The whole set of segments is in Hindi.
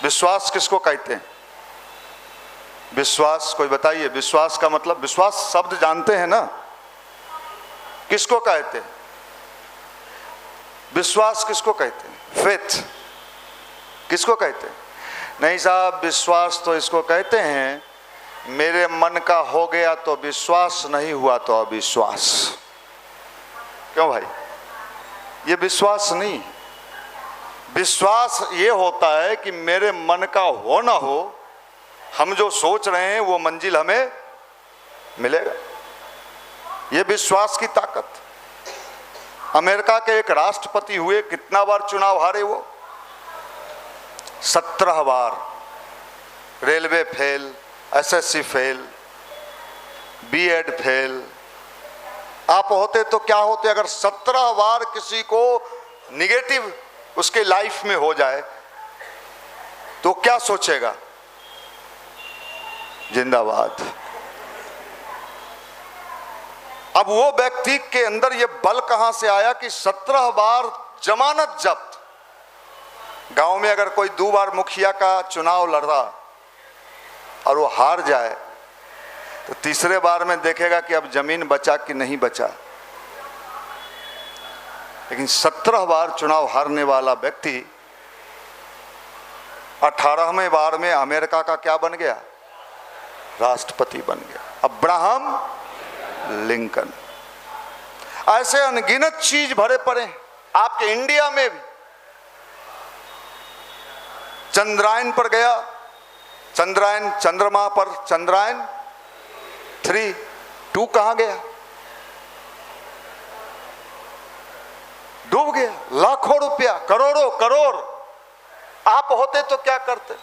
विश्वास किसको कहते हैं? विश्वास कोई बताइए। विश्वास का मतलब, विश्वास शब्द जानते हैं ना, किसको कहते हैं? विश्वास किसको कहते हैं? फेथ किसको कहते हैं? नहीं साहब, विश्वास तो इसको कहते हैं मेरे मन का हो गया तो विश्वास, नहीं हुआ तो अविश्वास। क्यों भाई? ये विश्वास नहीं। विश्वास ये होता है कि मेरे मन का हो ना हो, हम जो सोच रहे हैं वो मंजिल हमें मिलेगा। ये विश्वास की ताकत। अमेरिका के एक राष्ट्रपति हुए, कितना बार चुनाव हारे वो? 17 बार। Railway fail, SSC fail, BEd fail. आप होते तो क्या होते अगर 17 बार किसी को निगेटिव उसके लाइफ में हो जाए तो क्या सोचेगा? जिंदाबाद। अब वो व्यक्ति के अंदर ये बल कहां से आया कि 17 बार जमानत जब्त। गांव में अगर कोई 2 बार मुखिया का चुनाव लड़ रहा और वो हार जाए तो तीसरे बार में देखेगा कि अब जमीन बचा कि नहीं बचा। लेकिन 17 बार चुनाव हारने वाला व्यक्ति 18वें बार में अमेरिका का क्या बन गया? राष्ट्रपति बन गया, अब्राहम लिंकन। ऐसे अनगिनत चीज भरे पड़े आपके इंडिया में भी। चंद्रायन पर गया, चंद्रायन, चंद्रमा पर चंद्रायन 3, 2 कहां गया? डूब गया। लाखों रुपया, करोड़ों करोड़। आप होते तो क्या करते?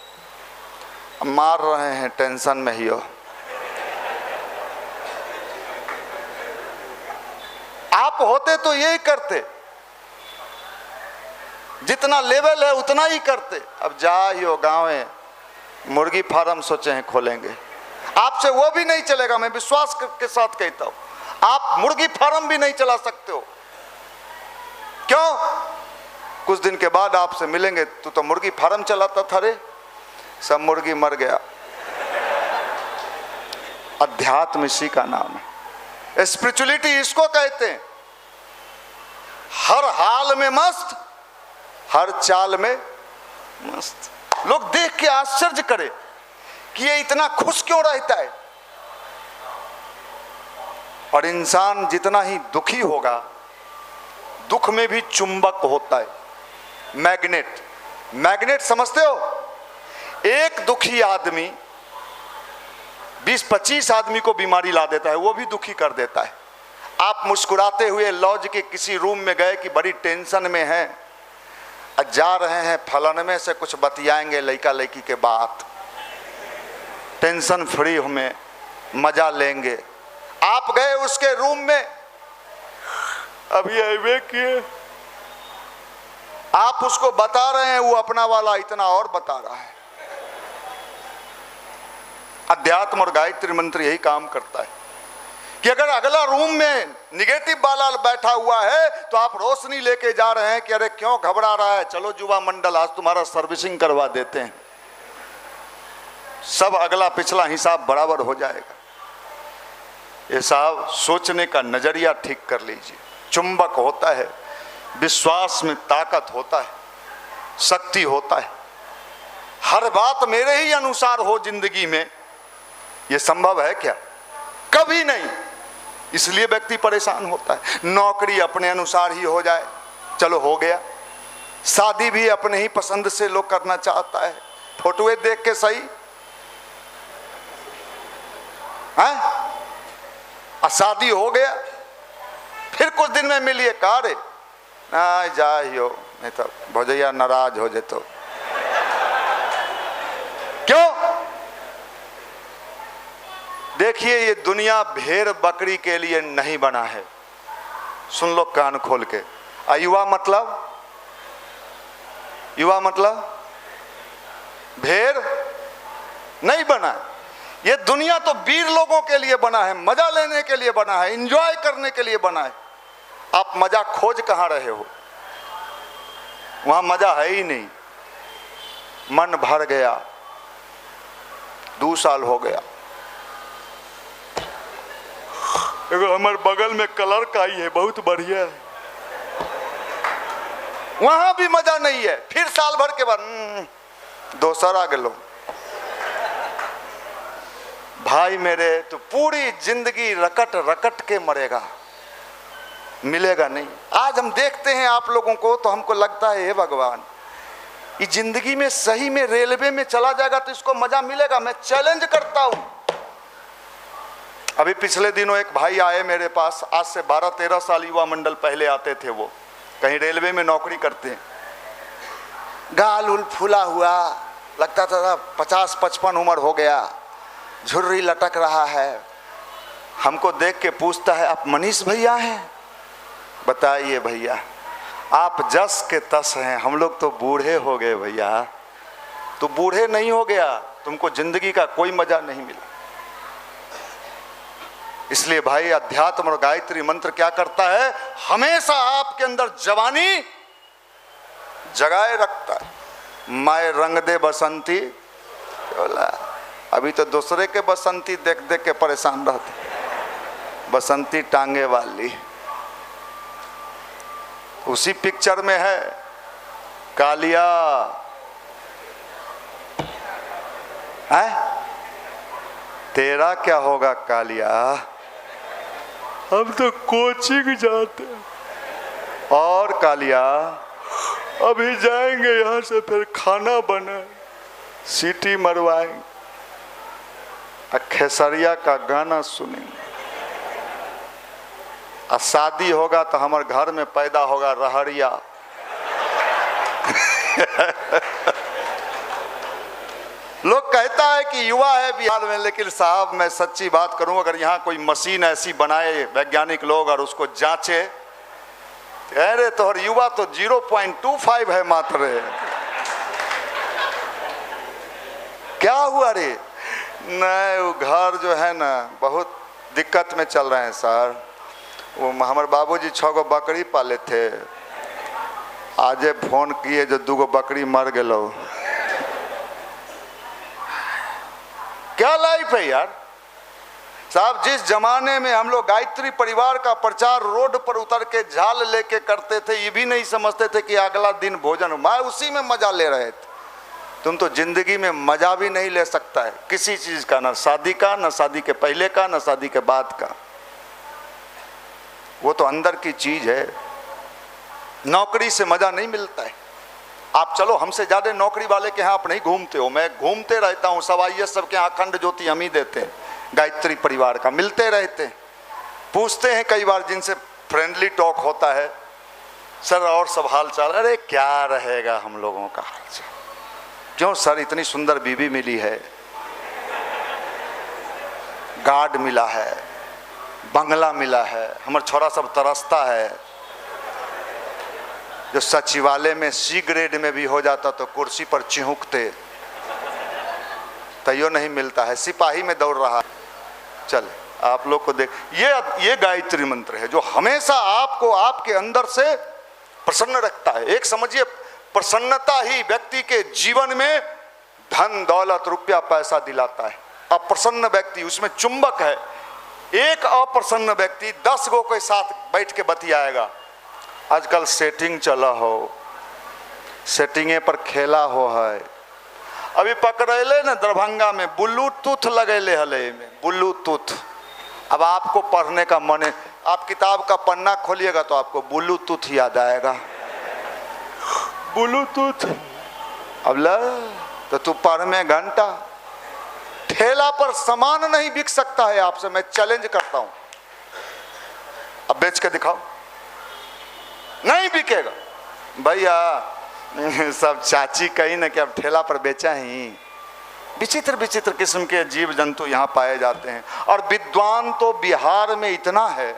मार रहे हैं, टेंशन में ही हो। आप होते तो यही करते, जितना लेवल है उतना ही करते। अब जा ही हो गाँव में, मुर्गी फार्म सोचे हैं खोलेंगे, आपसे वो भी नहीं चलेगा। मैं विश्वास के साथ कहता हूं, आप मुर्गी फार्म भी नहीं चला सकते हो। क्यों? कुछ दिन के बाद आपसे मिलेंगे, तू तो मुर्गी फार्म चलाता था रे। सब मुर्गी मर गया। अध्यात्म इसी का नाम है। स्पिरिचुअलिटी इसको कहते हैं। हर हाल में मस्त, हर चाल में मस्त। लोग देख के आश्चर्य करे कि ये इतना खुश क्यों रहता है। और इंसान जितना ही दुखी होगा, दुख में भी चुंबक होता है, मैग्नेट। मैग्नेट समझते हो? एक दुखी आदमी 20-25 आदमी को बीमारी ला देता है, वो भी दुखी कर देता है। आप मुस्कुराते हुए लॉज के किसी रूम में गए कि बड़ी टेंशन में हैं, जा रहे हैं फलाने से कुछ बतियाएंगे लड़का लड़की के बात, टेंशन फ्री हमें मजा लेंगे। आप गए उसके रूम में, अभी आए किए, आप उसको बता रहे हैं, वो अपना वाला इतना और बता रहा है। अध्यात्म और गायत्री मंत्र यही काम करता है कि अगर अगला रूम में निगेटिव वाला बैठा हुआ है तो आप रोशनी लेके जा रहे हैं कि अरे क्यों घबरा रहा है, चलो युवा मंडल आज तुम्हारा सर्विसिंग करवा देते हैं, सब अगला पिछला हिसाब बराबर हो जाएगा। ये साहब सोचने का नजरिया ठीक कर लीजिए। चुंबक होता है, विश्वास में ताकत होता है, शक्ति होता है। हर बात मेरे ही अनुसार हो जिंदगी में, यह संभव है क्या? कभी नहीं। इसलिए व्यक्ति परेशान होता है। नौकरी अपने अनुसार ही हो जाए, चलो हो गया। शादी भी अपने ही पसंद से लोग करना चाहता है, फोटोए देख के सही है। शादी हो गया, फिर कुछ दिन में मिलिए, कार ना जाइयो, नहीं तो भौजैया नाराज हो जातो। क्यों? देखिए, ये दुनिया भेड़ बकरी के लिए नहीं बना है। सुन लो कान खोल के। युवा मतलब भेड़ नहीं बना। ये दुनिया तो वीर लोगों के लिए बना है, मजा लेने के लिए बना है, एंजॉय करने के लिए बना है। आप मजा खोज कहां रहे हो? वहां मजा है ही नहीं। मन भर गया, 2 साल हो गया। देखो हमारे बगल में कलर का ही है, बहुत बढ़िया है, वहां भी मजा नहीं है। फिर साल भर के बाद दोसर आ गलो। भाई मेरे, तो पूरी जिंदगी रकट रकट के मरेगा, मिलेगा नहीं। आज हम देखते हैं आप लोगों को तो हमको लगता है हे भगवान, ये जिंदगी में सही में रेलवे में चला जाएगा तो इसको मजा मिलेगा। मैं चैलेंज करता हूं। अभी पिछले दिनों एक भाई आए मेरे पास, आज से 12-13 साल युवा मंडल पहले आते थे। वो कहीं रेलवे में नौकरी करते हैं, गाल उल फूला हुआ, लगता था 50-55 उम्र हो गया, झुर्री लटक रहा है। हमको देख के पूछता है आप मनीष भैया हैं? बताइए भैया, आप जस के तस हैं, हम लोग तो बूढ़े हो गए भैया। तो बूढ़े नहीं हो गया, तुमको जिंदगी का कोई मजा नहीं मिला। इसलिए भाई अध्यात्म और गायत्री मंत्र क्या करता है, हमेशा आपके अंदर जवानी जगाए रखता है। मैं रंग दे बसंती, अभी तो दूसरे के बसंती देख देख के परेशान रहते। बसंती टांगे वाली उसी पिक्चर में है। कालिया है, तेरा क्या होगा कालिया? हम तो कोचिंग जाते हैं। और कालिया अभी जाएंगे यहाँ से, फिर खाना बना, सीटी मरवाएंगे, खेसरिया का गाना सुनेंगे, और शादी होगा तो हमारे घर में पैदा होगा रहरिया। लोग कहता है कि युवा है बिहार में, लेकिन साहब मैं सच्ची बात करूं, अगर यहाँ कोई मशीन ऐसी बनाए वैज्ञानिक लोग और उसको जांचे, अरे तो हर युवा तो 0.25 है मात्र। क्या हुआ रे? नहीं, वो घर जो है ना बहुत दिक्कत में चल रहे हैं सर। वो हमारे बाबूजी 6 गो बकरी पाले थे, आजे फोन किए जो 2 गो बकरी मर गलो। क्या लाइफ है यार साहब। जिस जमाने में हम लोग गायत्री परिवार का प्रचार रोड पर उतर के झाल लेके करते थे, ये भी नहीं समझते थे कि अगला दिन भोजन, मैं उसी में मजा ले रहे थे। तुम तो जिंदगी में मजा भी नहीं ले सकता है किसी चीज का, ना शादी का, ना शादी के पहले का, ना शादी के बाद का। वो तो अंदर की चीज है। नौकरी से मजा नहीं मिलता है। आप चलो, हमसे ज्यादा नौकरी वाले के यहाँ आप नहीं घूमते हो, मैं घूमते रहता हूँ। सवाइये सबके यहाँ अखंड ज्योति हम ही देते हैं, गायत्री परिवार का, मिलते रहते हैं, पूछते हैं कई बार जिनसे फ्रेंडली टॉक होता है, सर और सब हाल चाल। अरे क्या रहेगा हम लोगों का हाल चाल, क्यों सर इतनी सुंदर बीवी मिली है, गार्ड मिला है, बंगला मिला है, हमारा छोरा सब तरसता है। जो सचिवालय में सी ग्रेड में भी हो जाता तो कुर्सी पर चिहुकते, तैयो नहीं मिलता है, सिपाही में दौड़ रहा है। चल आप लोग को देख, ये गायत्री मंत्र है जो हमेशा आपको आपके अंदर से प्रसन्न रखता है। एक समझिए, प्रसन्नता ही व्यक्ति के जीवन में धन दौलत रुपया पैसा दिलाता है। अप्रसन्न व्यक्ति उसमें चुंबक है। एक अप्रसन्न व्यक्ति 10 गो के साथ बैठ के बतियाएगा। आजकल सेटिंग चला हो, सेटिंगे पर खेला हो है। अभी पकड़ेले ना दरभंगा में, ब्लूटूथ लगेले हले में, ब्लूटूथ। अब आपको पढ़ने का मन है, आप किताब का पन्ना खोलिएगा तो आपको ब्लूटूथ याद आएगा। ब्लूटूथ अब ला तो तू पढ़ में घंटा। ठेला पर सामान नहीं बिक सकता है, आपसे मैं चैलेंज करता हूं। अब बेच के दिखाओ, नहीं बिकेगा भैया। सब चाची कही ना कि अब ठेला पर बेचा ही। विचित्र विचित्र किस्म के जीव जंतु यहाँ पाए जाते हैं। और विद्वान तो बिहार में इतना है,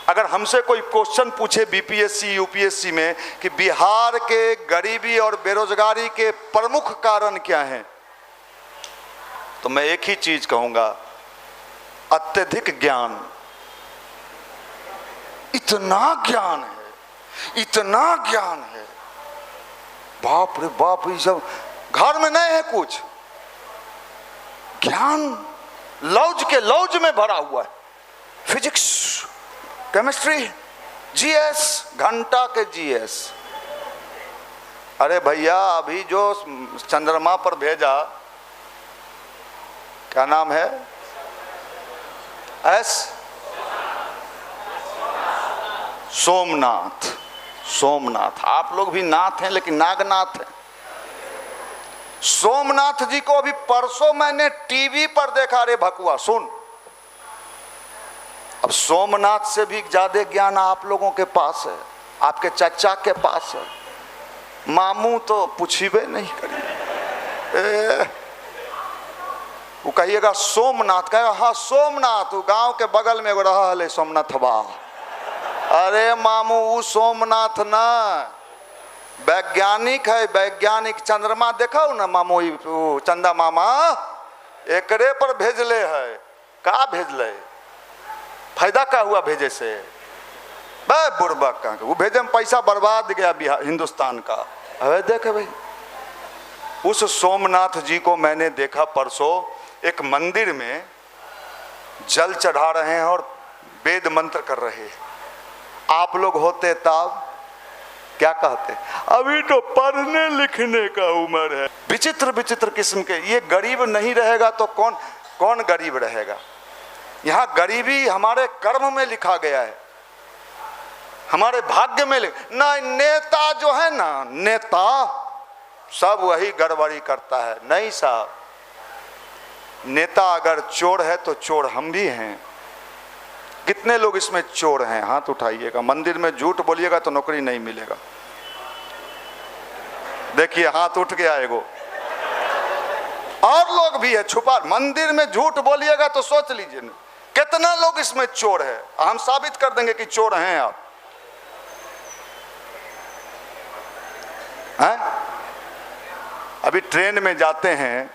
अगर हमसे कोई क्वेश्चन पूछे बीपीएससी यूपीएससी में कि बिहार के गरीबी और बेरोजगारी के प्रमुख कारण क्या हैं, तो मैं एक ही चीज कहूंगा, अत्यधिक ज्ञान। इतना ज्ञान है, इतना ज्ञान है, बाप रे बाप, ये सब घर में नहीं है कुछ। ज्ञान लौज के लौज में भरा हुआ है। फिजिक्स, केमिस्ट्री, जीएस, घंटा के जीएस। अरे भैया अभी जो चंद्रमा पर भेजा, क्या नाम है? सोमनाथ। सोमनाथ, आप लोग भी नाथ हैं लेकिन नागनाथ हैं। सोमनाथ जी को अभी परसों मैंने टीवी पर देखा। रे भकुआ सुन, अब सोमनाथ से भी ज्यादा ज्ञान आप लोगों के पास है, आपके चचा के पास है। मामू तो पूछिबे नहीं करिए, वो कहिएगा सोमनाथ, कहेगा हाँ सोमनाथ, वो गांव के बगल में एगो रहा है सोमनाथवा। अरे मामू वो सोमनाथ ना, वैज्ञानिक है, वैज्ञानिक। चंद्रमा देखा ना मामू, चंदा मामा एकरे पर भेजले है। का भेजले? फायदा का हुआ भेजे से? बुढ़बा का वो भेजे में पैसा बर्बाद गया बिहार हिंदुस्तान का। अरे देखे भाई, उस सोमनाथ जी को मैंने देखा परसों एक मंदिर में जल चढ़ा रहे हैं और वेद मंत्र कर रहे हैं। आप लोग होते तब क्या कहते? अभी तो पढ़ने लिखने का उम्र है। विचित्र विचित्र किस्म के। ये गरीब नहीं रहेगा तो कौन कौन गरीब रहेगा? यहाँ गरीबी हमारे कर्म में लिखा गया है, हमारे भाग्य में ना। नेता जो है ना, नेता सब वही गड़बड़ी करता है। नहीं साहब, नेता अगर चोर है तो चोर हम भी हैं। कितने लोग इसमें चोर हैं? हाथ उठाइएगा। मंदिर में झूठ बोलिएगा तो नौकरी नहीं मिलेगा। देखिए हाथ उठ गया एगो। और लोग भी है छुपा। मंदिर में झूठ बोलिएगा तो सोच लीजिए कितना लोग इसमें चोर है। हम साबित कर देंगे कि चोर हैं आप। हैं? अभी ट्रेन में जाते हैं,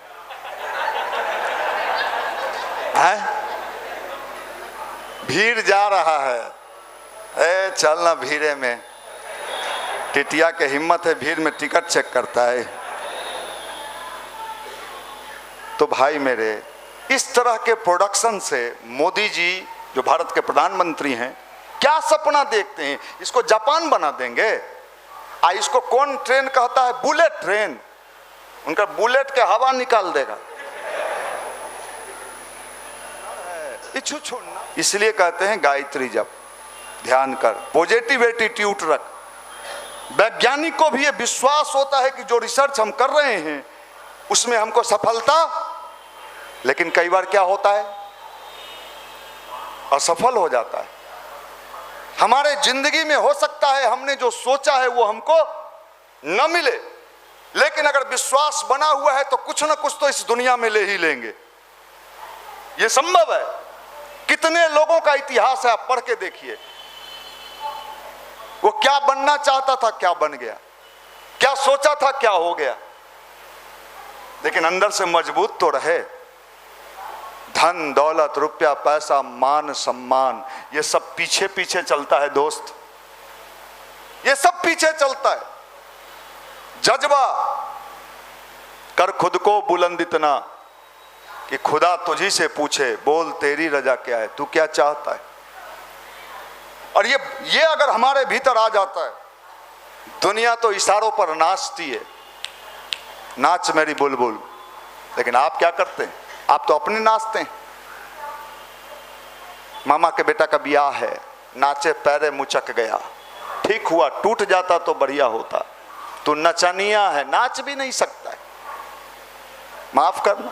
भीड़ जा रहा है, चलना भीड़े में। टिटिया के हिम्मत है, भीड़ में टिकट चेक करता है। तो भाई मेरे, इस तरह के प्रोडक्शन से मोदी जी जो भारत के प्रधानमंत्री हैं क्या सपना देखते हैं? इसको जापान बना देंगे। इसको कौन ट्रेन कहता है? Bullet train. उनका बुलेट के हवा निकाल देगा। छोड़ना, इसलिए कहते हैं गायत्री जप, ध्यान कर, पॉजिटिव एटीट्यूड रख। वैज्ञानिक को भी ये विश्वास होता है कि जो रिसर्च हम कर रहे हैं उसमें हमको सफलता, लेकिन कई बार क्या होता है? असफल हो जाता है। हमारे जिंदगी में हो सकता है हमने जो सोचा है वो हमको न मिले, लेकिन अगर विश्वास बना हुआ है तो कुछ ना कुछ तो इस दुनिया में ले ही लेंगे। ये संभव है। कितने लोगों का इतिहास है, आप पढ़ के देखिए। वो क्या बनना चाहता था, क्या बन गया, क्या सोचा था, क्या हो गया, लेकिन अंदर से मजबूत तो रहे। धन दौलत रुपया पैसा मान सम्मान ये सब पीछे पीछे चलता है दोस्त, ये सब पीछे चलता है। जज्बा कर खुद को बुलंद इतना कि खुदा तुझी से पूछे, बोल तेरी रजा क्या है, तू क्या चाहता है। और ये अगर हमारे भीतर आ जाता है, दुनिया तो इशारों पर नाचती है, नाच मेरी बुलबुल। लेकिन आप क्या करते हैं? आप तो अपने नाचते हैं। मामा के बेटा का ब्याह है, नाचे पैरे मुचक गया, ठीक हुआ, टूट जाता तो बढ़िया होता। तू नचनिया है, नाच भी नहीं सकता है, माफ करना।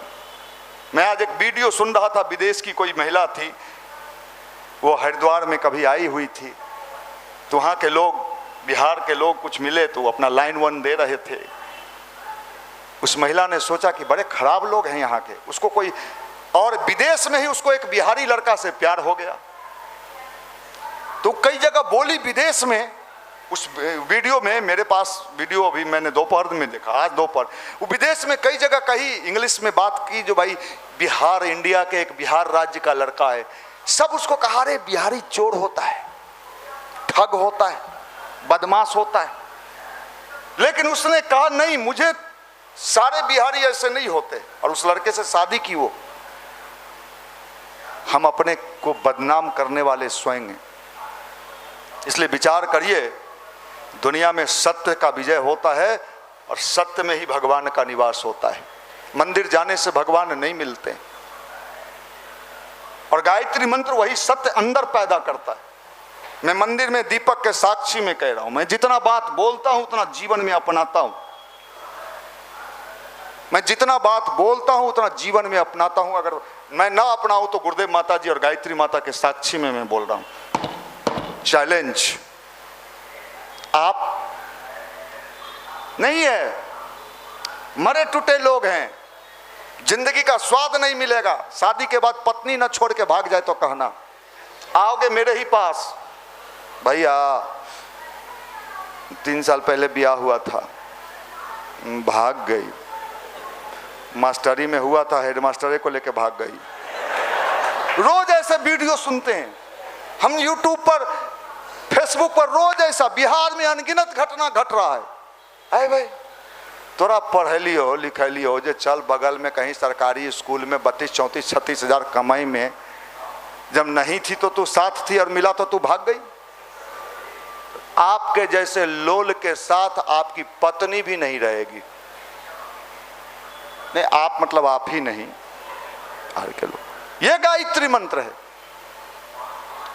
मैं आज एक वीडियो सुन रहा था, विदेश की कोई महिला थी, वो हरिद्वार में कभी आई हुई थी, तो वहाँ के लोग, बिहार के लोग कुछ मिले तो वो अपना लाइन वन दे रहे थे। उस महिला ने सोचा कि बड़े खराब लोग हैं यहाँ के, उसको कोई, और विदेश में ही उसको एक बिहारी लड़का से प्यार हो गया। तो कई जगह बोली विदेश में, उस वीडियो में, मेरे पास वीडियो अभी मैंने दोपहर में देखा, आज दोपहर, वो विदेश में कई जगह कही, इंग्लिश में बात की, जो भाई बिहार, इंडिया के एक बिहार राज्य का लड़का है, सब उसको कहा रे बिहारी चोर होता है, ठग होता है, बदमाश होता है। लेकिन उसने कहा नहीं, मुझे सारे बिहारी ऐसे नहीं होते, और उस लड़के से शादी की वो। हम अपने को बदनाम करने वाले स्वयं हैं। इसलिए विचार करिए, दुनिया में सत्य का विजय होता है और सत्य में ही भगवान का निवास होता है। मंदिर जाने से भगवान नहीं मिलते, और गायत्री मंत्र वही सत्य अंदर पैदा करता है। मैं मंदिर में दीपक के साक्षी में कह रहा हूं, मैं जितना बात बोलता हूं उतना जीवन में अपनाता हूं। मैं जितना बात बोलता हूं उतना जीवन में अपनाता हूं। अगर मैं ना अपनाऊं तो गुरुदेव माता जी और गायत्री माता के साक्षी में मैं बोल रहा हूं। चैलेंज आप नहीं है, मरे टूटे लोग हैं, जिंदगी का स्वाद नहीं मिलेगा। शादी के बाद पत्नी न छोड़ के भाग जाए तो कहना, आओगे मेरे ही पास, भैया 3 साल पहले ब्याह हुआ था, भाग गई, मास्टरी में हुआ था, हेडमास्टरे को लेके भाग गई। रोज ऐसे वीडियो सुनते हैं हम यूट्यूब पर, फेसबुक पर, रोज ऐसा। बिहार में अनगिनत घटना घट रहा है। अरे भाई तोरा पढ़ैली हो लिखैली हो, जे चल बगल में कहीं सरकारी स्कूल में 32, 34, 36 हज़ार कमाई में, जब नहीं थी तो तू साथ थी और मिला तो तू भाग गई। आपके जैसे लोल के साथ आपकी पत्नी भी नहीं रहेगी। नहीं, आप मतलब आप ही नहीं, हर के लोग। ये गायत्री मंत्र है,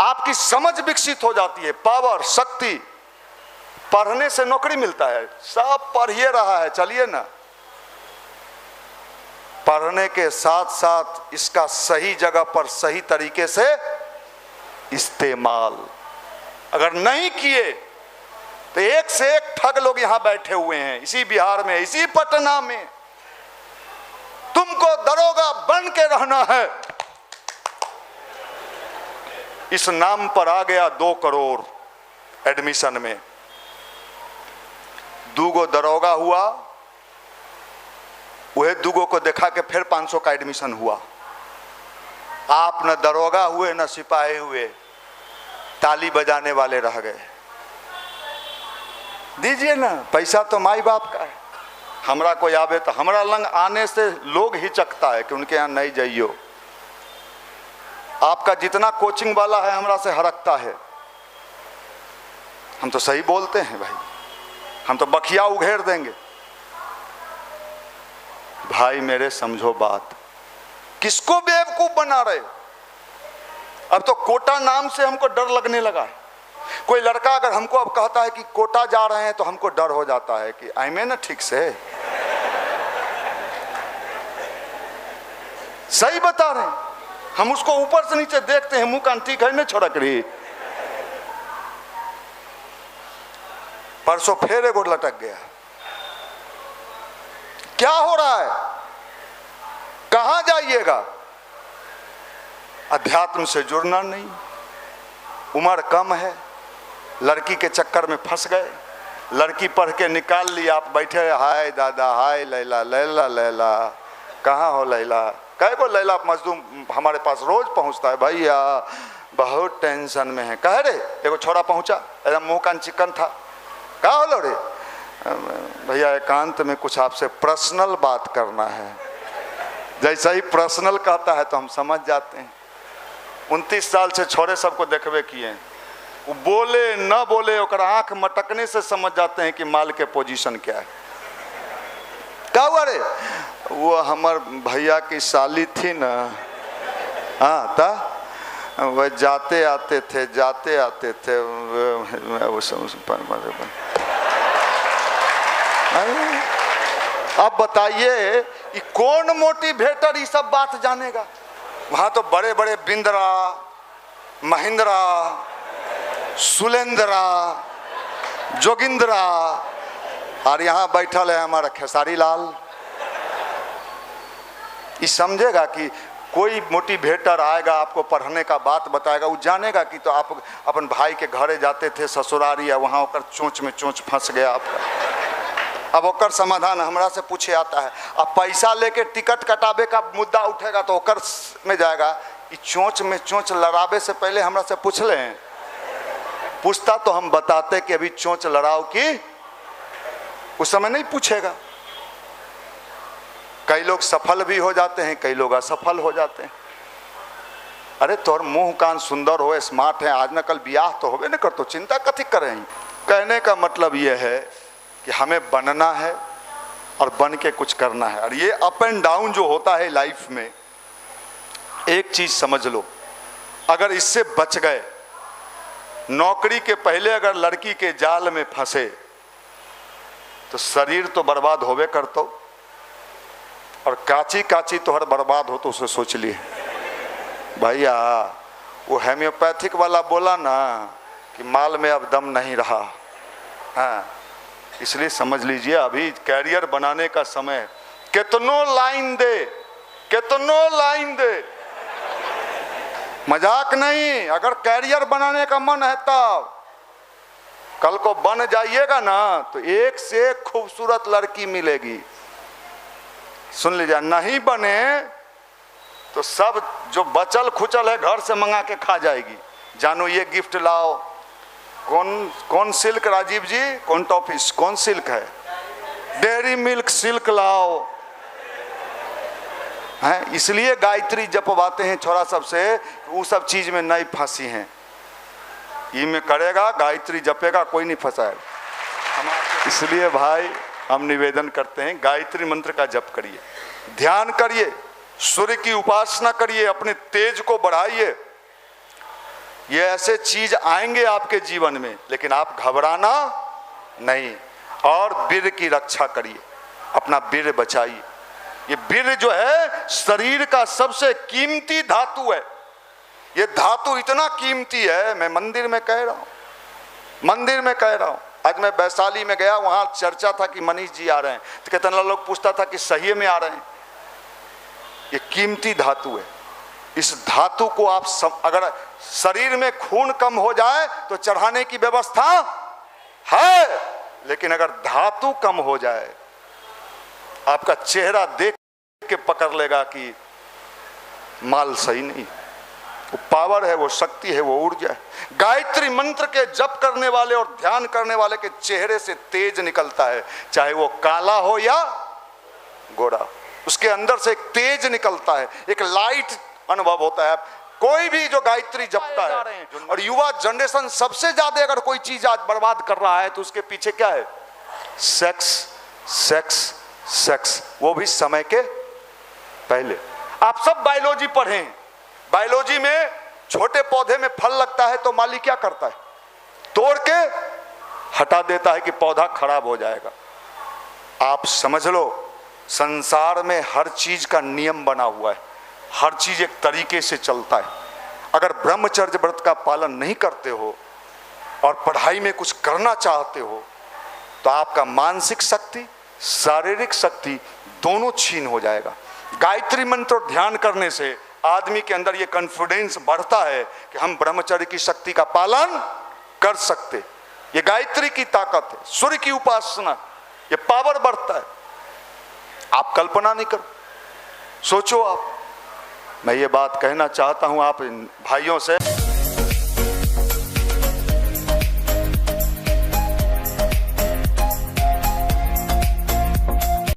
आपकी समझ विकसित हो जाती है, पावर, शक्ति। पढ़ने से नौकरी मिलता है, सब पढ़ ही रहा है, चलिए ना। पढ़ने के साथ साथ इसका सही जगह पर सही तरीके से इस्तेमाल अगर नहीं किए तो एक से एक ठग लोग यहां बैठे हुए हैं, इसी बिहार में, इसी पटना में। तुमको दरोगा बन के रहना है, इस नाम पर आ गया 2 करोड़ एडमिशन में। 2 दरोगा हुआ, वह 2 को देखा के फिर 500 का एडमिशन हुआ। आप न दरोगा हुए न सिपाही हुए, ताली बजाने वाले रह गए। दीजिए ना, पैसा तो माई बाप का है। हमरा कोई आवे तो हमरा लंग आने से लोग हिचकता है कि उनके यहाँ नहीं जाइयो। आपका जितना कोचिंग वाला है हमरा से हरकता है। हम तो सही बोलते हैं भाई, हम तो बखिया उघेर देंगे। भाई मेरे समझो बात, किसको बेवकूफ बना रहे हो? अब तो कोटा नाम से हमको डर लगने लगा है। कोई लड़का अगर हमको अब कहता है कि कोटा जा रहे हैं तो हमको डर हो जाता है कि आई में ना ठीक से सही बता रहे हैं। हम उसको ऊपर से नीचे देखते हैं, मुंह कान ठीक है ना छोड़क रही। परसों फिर एगो लटक गया। क्या हो रहा है? कहां जाइएगा? अध्यात्म से जुड़ना नहीं, उम्र कम है, लड़की के चक्कर में फंस गए। लड़की पढ़ के निकाल ली, आप बैठे हाय दादा, हाय लैला, लैला लैला, कहाँ हो लैला? कहे को लैला मजदूर हमारे पास रोज पहुंचता है, भैया बहुत टेंशन में है। कहे रे एगो छोरा पहुंचा, एकदम मुंह कान चिकन था। कहा हो रे? भैया एकांत में कुछ आपसे पर्सनल बात करना है। जैसा ही पर्सनल कहता है तो हम समझ जाते हैं। 29 साल से छोरे सबको देखबे किए, वो बोले न बोले ओकर आंख मटकने से समझ जाते हैं कि माल के पोजीशन क्या है। क्या हुआ रे? वो हमार भैया की साली थी ना, हाँ था, वह जाते आते थे अब बताइए कि कौन मोटिवेटर ये सब बात जानेगा? वहां तो बड़े बड़े बिंद्रा, महिंद्रा, सुलेंद्रा, जोगिंद्रा, और यहाँ बैठल है हमारा खेसारी लाल। ये समझेगा कि कोई मोटिवेटर आएगा आपको पढ़ने का बात बताएगा, वो जानेगा कि तो आप अपन भाई के घरे जाते थे ससुरारी, या वहाँ होकर चोंच में चोंच फंस गया आपका। अब ओकर समाधान हमरा से पूछे आता है। अब पैसा लेके टिकट कटाबे का मुद्दा उठेगा तो ओकर में जाएगा। कि चोंच में चोंच लड़ाबे से पहले हमरा से पूछ लें, पूछता तो हम बताते कि अभी चोंच लड़ाओ की, उस समय नहीं पूछेगा। कई लोग सफल भी हो जाते हैं, कई लोग असफल हो जाते हैं। अरे तोर मुंह कान सुंदर हो, स्मार्ट है, आज न कल ब्याह तो होबे न कर, तो चिंता कथी करें। कहने का मतलब यह है कि हमें बनना है और बन के कुछ करना है। और ये अप एंड डाउन जो होता है लाइफ में, एक चीज समझ लो, अगर इससे बच गए, नौकरी के पहले अगर लड़की के जाल में फंसे तो शरीर तो बर्बाद होवे करतो, और काची काची तो हर बर्बाद हो। तो उसे सोच लिए भैया, वो हेम्योपैथिक वाला बोला ना कि माल में अब दम नहीं रहा। हाँ, इसलिए समझ लीजिए अभी कैरियर बनाने का समय है। कितनो लाइन दे, कितनो लाइन दे, मजाक नहीं। अगर कैरियर बनाने का मन है तब कल को बन जाइएगा ना तो एक से एक खूबसूरत लड़की मिलेगी। सुन लीजिए, नहीं बने तो सब जो बचल खुचल है घर से मंगा के खा जाएगी। जानो ये गिफ्ट लाओ, कौन सिल्क राजीव जी, कौन टॉफिस, कौन सिल्क है, डेयरी मिल्क सिल्क लाओ। हैं, इसलिए गायत्री जपवाते हैं छोरा सबसे, वो सब चीज में नहीं फंसी हैं। ये में करेगा, गायत्री जपेगा, कोई नहीं फंसाएगा। इसलिए भाई हम निवेदन करते हैं, गायत्री मंत्र का जप करिए, ध्यान करिए, सूर्य की उपासना करिए, अपने तेज को बढ़ाइए। ये ऐसे चीज आएंगे आपके जीवन में, लेकिन आप घबराना नहीं। और वीर्य की रक्षा करिए, अपना वीर्य बचाइए। ये वीर्य जो है शरीर का सबसे कीमती धातु है। ये धातु इतना कीमती है, मैं मंदिर में कह रहा हूँ, मंदिर में कह रहा हूँ। आज मैं वैशाली में गया, वहां चर्चा था कि मनीष जी आ रहे हैं, तो कितना लोग पूछता था कि सही में आ रहे हैं। ये कीमती धातु है। इस धातु को आप अगर शरीर में खून कम हो जाए तो चढ़ाने की व्यवस्था है, लेकिन अगर धातु कम हो जाए, आपका चेहरा देख के पकड़ लेगा कि माल सही नहीं। वो पावर है, वो शक्ति है, वो ऊर्जा है। गायत्री मंत्र के जप करने वाले और ध्यान करने वाले के चेहरे से तेज निकलता है, चाहे वो काला हो या गोरा। उसके अंदर से एक तेज निकलता है, एक लाइट अनुभव होता है। कोई भी जो गायत्री जपता है, और युवा जनरेशन सबसे ज्यादा अगर कोई चीज आज बर्बाद कर रहा है तो उसके पीछे क्या है? सेक्स, सेक्स, सेक्स, वो भी समय के पहले। आप सब बायोलॉजी पढ़ें, बायोलॉजी में छोटे पौधे में फल लगता है तो माली क्या करता है? तोड़ के हटा देता है कि पौधा खराब हो जाएगा। आप समझ लो, संसार में हर चीज का नियम बना हुआ है, हर चीज एक तरीके से चलता है। अगर ब्रह्मचर्य व्रत का पालन नहीं करते हो और पढ़ाई में कुछ करना चाहते हो तो आपका मानसिक शक्ति, शारीरिक शक्ति दोनों छीन हो जाएगा। गायत्री मंत्र और ध्यान करने से आदमी के अंदर ये कॉन्फिडेंस बढ़ता है कि हम ब्रह्मचर्य की शक्ति का पालन कर सकते। ये गायत्री की ताकत है, सूर्य की उपासना, ये पावर बढ़ता है। आप कल्पना नहीं करो, सोचो आप। मैं ये बात कहना चाहता हूं आप भाइयों से।